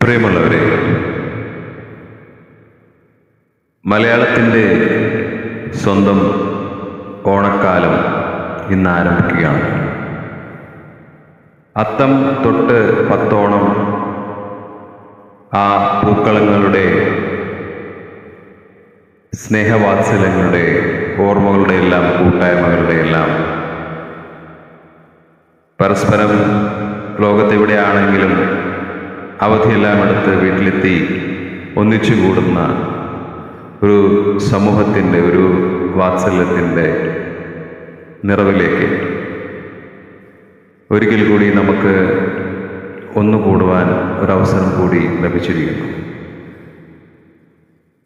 പ്രിയമുള്ളവരെ, മലയാളത്തിൻ്റെ സ്വന്തം ഓണക്കാലം ഇന്ന് ആരംഭിക്കുകയാണ്. അത്തം തൊട്ട് പത്തോണം ആ പൂക്കളങ്ങളുടെ, സ്നേഹവാത്സല്യങ്ങളുടെ, ഓർമ്മകളുടെ എല്ലാം, കൂട്ടായ്മകളുടെ എല്ലാം പരസ്പരം ലോകത്തെവിടെയാണെങ്കിലും അവധിയെല്ലാം എടുത്ത് വീട്ടിലെത്തി ഒന്നിച്ചു കൂടുന്ന ഒരു സമൂഹത്തിൻ്റെ, ഒരു വാത്സല്യത്തിൻ്റെ നിറവിലേക്ക് ഒരിക്കൽ കൂടി നമുക്ക് ഒന്നുകൂടുവാൻ ഒരവസരം കൂടി ലഭിച്ചിരിക്കുന്നു.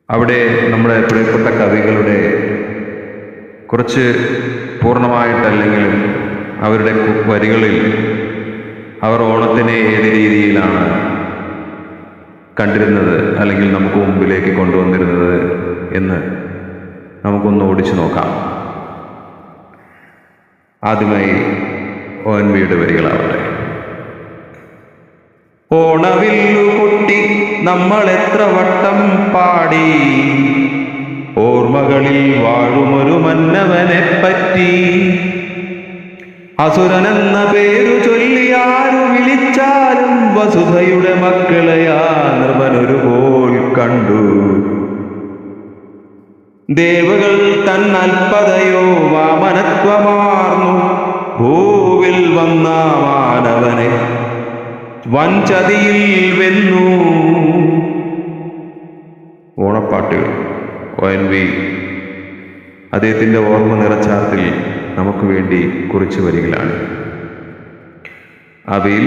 അവിടെ നമ്മുടെ പ്രിയപ്പെട്ട കവികളുടെ കുറച്ച് പൂർണ്ണമായിട്ടല്ലെങ്കിലും അവരുടെ വരികളിൽ അവർ ഓണത്തിനെ ഏത് രീതിയിലാണ് കണ്ടിരുന്നത്, അല്ലെങ്കിൽ നമുക്ക് മുമ്പിലേക്ക് കൊണ്ടുവന്നിരുന്നത് എന്ന് നമുക്കൊന്ന് ഓടിച്ചു നോക്കാം. ആദ്യമായി ONVയുടെ വരികളാവട്ടെ. ഓണവില്ലു കൊട്ടി നമ്മൾ എത്ര വട്ടം പാടി, ഓർമ്മകളിൽ വാഴുമൊരു മന്നവനെ പറ്റി. അസുരനെന്ന പേരു ചൊല്ലിയാരു വിളിച്ചാലും വസുധയുടെ മക്കളെയാ നൃപനൊരു പോൽ കണ്ടു. ദേവകൾ തൻ അൽപതയോ വാമനത്വമാർന്നു, ഭൂവിൽ വന്ന മാനവനെ വൻചതിയിൽ വെന്നു. ഓണപ്പാട്ടുകൾ ONV അദ്ദേഹത്തിൻ്റെ ഓർമ്മ നിറച്ചാർത്തിൽ നമുക്ക് വേണ്ടി കുറിച്ചു വരികളാണ്. അവയിൽ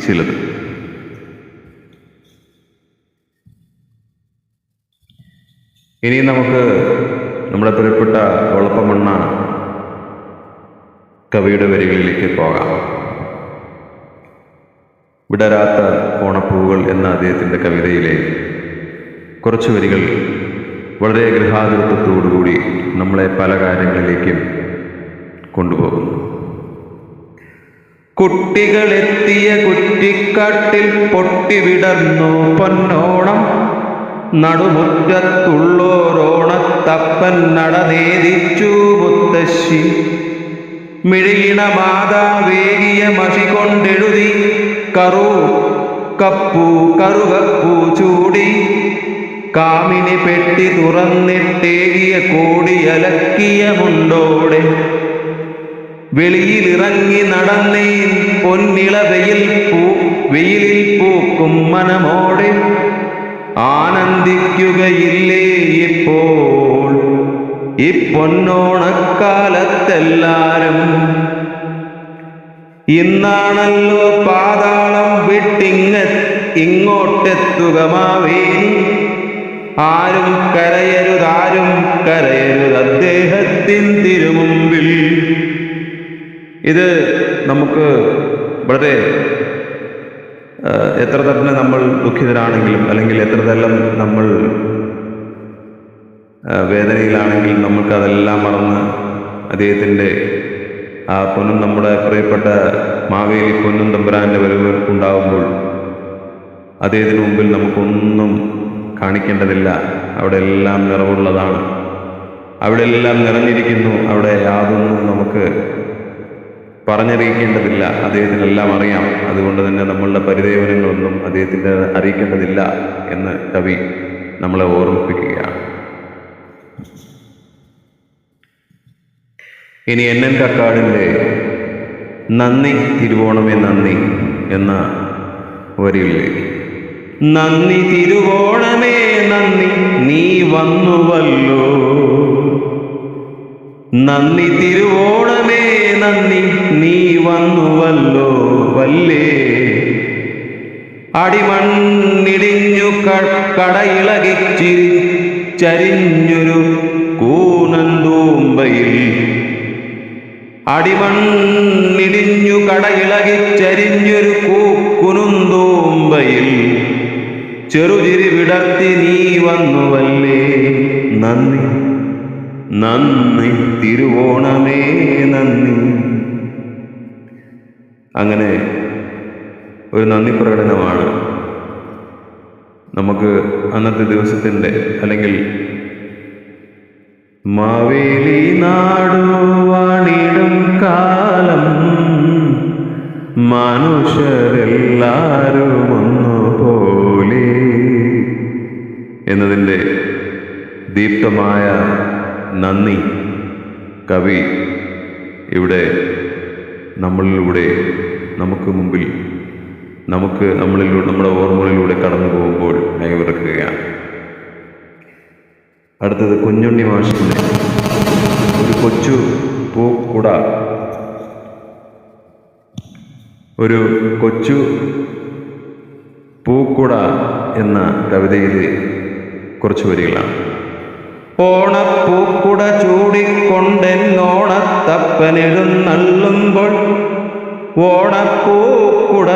ചിലത്: ഇനി നമുക്ക് നമ്മുടെ പ്രിയപ്പെട്ട ഒളപ്പമണ്ണ കവിയുടെ വരികളിലേക്ക് പോകാം. വിടരാത്ത ഓണപ്പൂവുകൾ എന്ന അദ്ദേഹത്തിൻ്റെ കവിതയിലെ കുറച്ച് വരികൾ വളരെ ഗൃഹാതുരത്വത്തോടുകൂടി നമ്മളെ പല കാര്യങ്ങളിലേക്കും കൊണ്ടുപോകുന്നു. കുട്ടികളെത്തിയ കുറ്റിക്കാട്ടിൽ പൊട്ടിവിടർന്നു പൊന്നോണം, നടുമുറ്റത്തുള്ളോരോണത്തപ്പൻ നടനേദിച്ചു മുത്തശ്ശി. മിഴിയിണ മാതാവേകിയ മഷി കൊണ്ടെഴുതി കറുകപ്പൂ ചൂടി. കാമിനി പെട്ടി തുറന്നിട്ടേകിയ കോടിയലക്കിയ മുണ്ടോടെ വെളിയിലിറങ്ങി നടന്നേൻ പൊന്നിള വെയിലിൽ പൂക്കും മനമോടെ. ആനന്ദിക്കുകയില്ലേ ഇപ്പോൾ ഈ പൊന്നോണക്കാലത്തെല്ലാരും? ഇന്നാണല്ലോ പാതാളം ഇങ്ങോട്ടെത്തുക മാവേലി. ആരും കരയരുത് അദ്ദേഹത്തിൻ തിരുമുമ്പിൽ. ഇത് നമുക്ക് വളരെ എത്ര തന്നെ നമ്മൾ ദുഃഖിതരാണെങ്കിലും, അല്ലെങ്കിൽ എത്ര തന്നെ നമ്മൾ വേദനയിലാണെങ്കിലും, നമുക്കതെല്ലാം മറന്ന് അദ്ദേഹത്തിൻ്റെ ആ പൊന്നും, നമ്മുടെ പ്രിയപ്പെട്ട മാവേലി പൊന്നും തമ്പുരാൻ്റെ വരവ് ഉണ്ടാകുമ്പോൾ അദ്ദേഹത്തിന് മുമ്പിൽ നമുക്കൊന്നും കാണിക്കേണ്ടതില്ല. അവിടെ എല്ലാം നിറവുള്ളതാണ്, അവിടെ എല്ലാം നിറഞ്ഞിരിക്കുന്നു. അവിടെ യാതൊന്നും നമുക്ക് പറഞ്ഞറിയിക്കേണ്ടതില്ല, അദ്ദേഹത്തിനെല്ലാം അറിയാം. അതുകൊണ്ട് തന്നെ നമ്മളുടെ പരിദേവനങ്ങളൊന്നും അദ്ദേഹത്തിൻ്റെ അറിയിക്കേണ്ടതില്ല എന്ന് കവി നമ്മളെ ഓർമ്മിപ്പിക്കുകയാണ്. ഇനി NN കക്കാടിൻ്റെ നന്ദി തിരുവോണമേ നന്ദി എന്ന വരിയിലേക്ക്: നന്ദി തിരുവോണമേ നന്ദി, നീ വന്നുവല്ലോ. നന്ദി തിരുവോണമേ നന്ദി, നീ വന്നുവല്ലോ വല്ലേ. അടിമണ്ണിടിഞ്ഞു കടയിളകിച്ച് ചരിഞ്ഞൊരു കൂനന്തൂമ്പയിൽ. അടിമണ്ണിടിഞ്ഞു കടയിളകിച്ചരിഞ്ഞൊരു കുനുന്തൂമ്പയിൽ ചെറുചിരി വിടർത്തി നീ വന്നുവല്ലേ. നന്ദി നന്ദി തിരുവോണമേ നന്ദി. അങ്ങനെ ഒരു നന്ദി പ്രകടനമാണ് നമുക്ക് അന്നത്തെ ദിവസത്തിൻ്റെ അല്ലെങ്കിൽ മാവേലി നാടുവാണിടും കാലം മനുഷ്യരെല്ലാരും ഒന്നുപോലെ എന്നതിൻ്റെ ദീപ്തമായ നന്ദി കവി ഇവിടെ നമ്മളിലൂടെ നമുക്ക് മുമ്പിൽ നമ്മളിലൂടെ നമ്മുടെ ഓർമ്മകളിലൂടെ കടന്നു പോകുമ്പോൾ അയവിറക്കുകയാണ്. അടുത്തത് കുഞ്ഞുണ്ണി മാഷിൻ്റെ ഒരു കൊച്ചു പൂക്കുട, ഒരു കൊച്ചു പൂക്കുട എന്ന കവിതയിലെ കുറച്ച് വരികളാണ്. ഓണപ്പൂക്കുട ചൂടിക്കൊണ്ടെന്നോണത്തപ്പനെഴുന്നള്ളുമ്പോൾ, ഓണപ്പൂക്കുട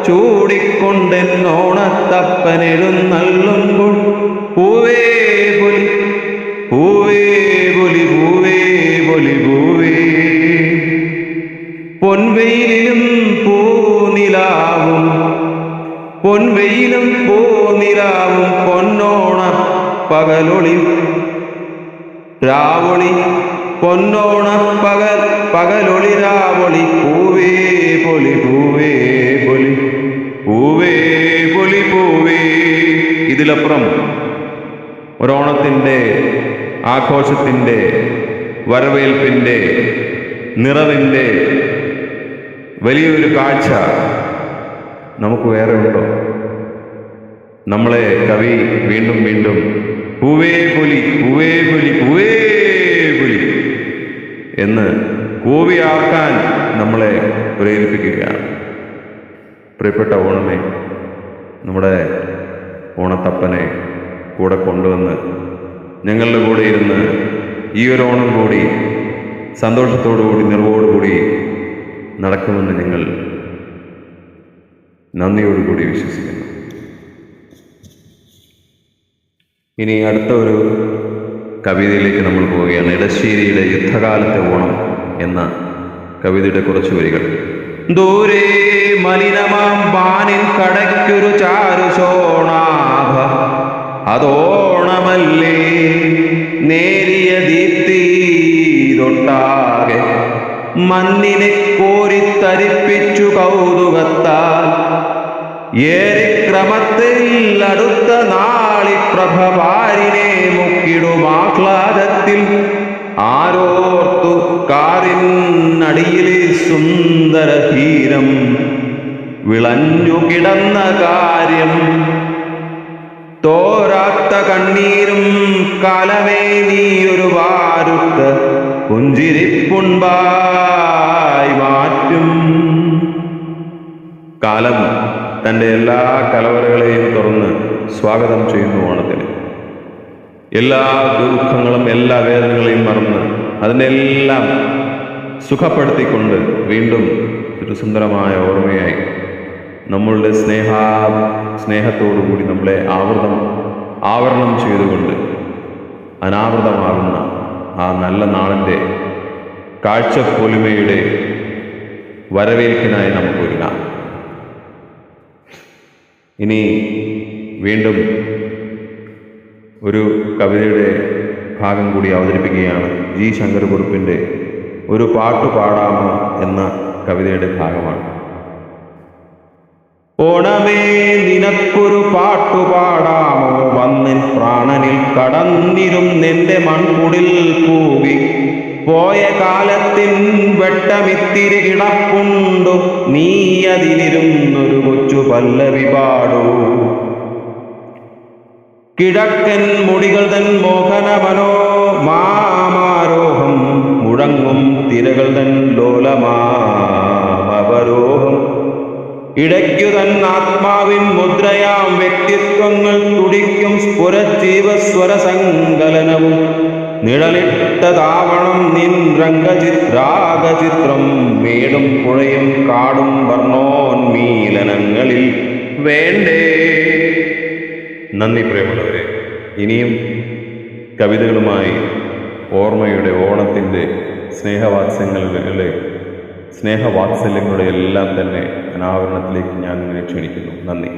ചൂടിക്കൊണ്ടെന്നോണത്തപ്പനെഴുന്നള്ളുമ്പോൾ, പൂവേ പൊലി പൂവേ പൊലി പൂവേ പൊലി പൂവേ, പൊൻവെയിലും പൂനിലാവും പൊൻവെയിലും പൂനിലാവും പൊന്നോണ പകലൊളി രാവൊളി, പൊന്നോണ പകലൊളി രാവൊളി, പൂവേ പൊലി പൂവേ പൊലി പൂവേ പൊലി പൂവേ. ഇതിലപ്പുറം ഒരോണത്തിൻ്റെ ആഘോഷത്തിൻ്റെ വരവേൽപ്പിൻ്റെ നിറവിൻ്റെ വലിയൊരു കാഴ്ച നമുക്ക് വേറെ ഉണ്ടോ? നമ്മളെ കവി വീണ്ടും വീണ്ടും പൂവേ പൊലി പൂവേ പൊലി പൂവേ പൊലി എന്ന് കൂവിയാക്കാൻ നമ്മളെ പ്രേരിപ്പിക്കുകയാണ്. പ്രിയപ്പെട്ട ഓണമേ, നമ്മുടെ ഓണത്തപ്പനെ കൂടെ കൊണ്ടുവന്ന് ഞങ്ങളുടെ കൂടെ ഇരുന്ന് ഈ ഒരു ഓണം കൂടി സന്തോഷത്തോടുകൂടി നിറവോടുകൂടി നടക്കുമെന്ന് ഞങ്ങൾ നന്ദിയോടുകൂടി വിശ്വസിക്കുന്നു. ഇനി അടുത്ത ഒരു കവിതയിലേക്ക് നമ്മൾ പോവുകയാണ്. ഇടശ്ശേരിയുടെ യുദ്ധകാലത്തെ ഓണം എന്ന കവിതയുടെ കുറച്ച് വരികൾ. ദൂരെ മലിനമാം വാനിൻ കടയ്ക്കൊരു ചാരുശോണാഭ, അതോണമല്ലേ നേരിയ ദീപ്തി തൊട്ടാകെ മണ്ണിനെ കോരിത്തരിപ്പിച്ചു കൗതുകത്താൽ, ഏറിക്രമത്തിൽ അടുത്ത നാളി പ്രഭവാരിനെ മുക്കിടുമാഹ്ലാദത്തിൽ, ആരോർത്തു കാറിനടിയിലെ സുന്ദരഹീരം വിളഞ്ഞു കിടന്ന കാര്യം, തോരാത്ത കണ്ണീരും കാലമേ നീയൊരു വാരുത്ത പുഞ്ചിരിപ്പുണ്ടായി മാറ്റും. കാലം തൻ്റെ എല്ലാ കലവറകളെയും തുറന്ന് സ്വാഗതം ചെയ്യുന്നു ഓണത്തിന്. എല്ലാ ദുഃഖങ്ങളും എല്ലാ വേദനകളെയും മറന്ന് അതിനെല്ലാം സുഖപ്പെടുത്തിക്കൊണ്ട് വീണ്ടും ഒരു സുന്ദരമായ ഓർമ്മയായി നമ്മളുടെ സ്നേഹത്തോടുകൂടി നമ്മളെ ആവരണം ചെയ്തുകൊണ്ട് അനാവൃതമാകുന്ന ആ നല്ല നാളിൻ്റെ കാഴ്ചപ്പൊലിമയുടെ വരവേൽപ്പിനായി നമുക്കൊരുങ്ങാം. ഇനി വീണ്ടും ഒരു കവിതയുടെ ഭാഗം കൂടി അവതരിപ്പിക്കുകയാണ്. ജി ശങ്കരക്കുറുപ്പിൻ്റെ ഒരു പാട്ടു പാടാമോ എന്ന കവിതയുടെ ഭാഗമാണ്. ഓണമേ നിനക്കൊരു പാട്ടു പാടാമോ, വന്നിൻ പ്രാണനിൽ കടന്നിരുന്നെൻ്റെ മൺകുടിൽ കൂവി പോയ കാലത്തിൻ വെട്ടമിത്തിരി കിടപ്പുണ്ടു, നീ അതിലിരുന്നൊരു കൊച്ചു പല്ലവി പാടൂ. കിഴക്കൻ മുടികൾ തൻ മാമാരോഹം, മുഴങ്ങും തിരകൾ തൻ ലോലമാവരോഹം, ഇടയ്ക്കു തൻ ആത്മാവിൻ മുദ്രയാം വ്യക്തിത്വങ്ങൾ തുടിക്കും സ്ഫുരജീവസ്വര സങ്കലനവും, നിഴലിട്ട താവണം നിൻ രംഗചിത്രാകചിത്രം, മേടും പുഴയും കാടും വർണ്ണോന്മീലനങ്ങളിൽ വേണ്ടേ. നന്ദി പ്രിയമുള്ളവരെ. ഇനിയും കവിതകളുമായി ഓർമ്മയുടെ ഓണത്തിൻ്റെ സ്നേഹവാത്സല്യങ്ങളുടെ എല്ലാം തന്നെ അനാവരണത്തിലേക്ക് ഞാൻ ക്ഷണിക്കുന്നു. നന്ദി.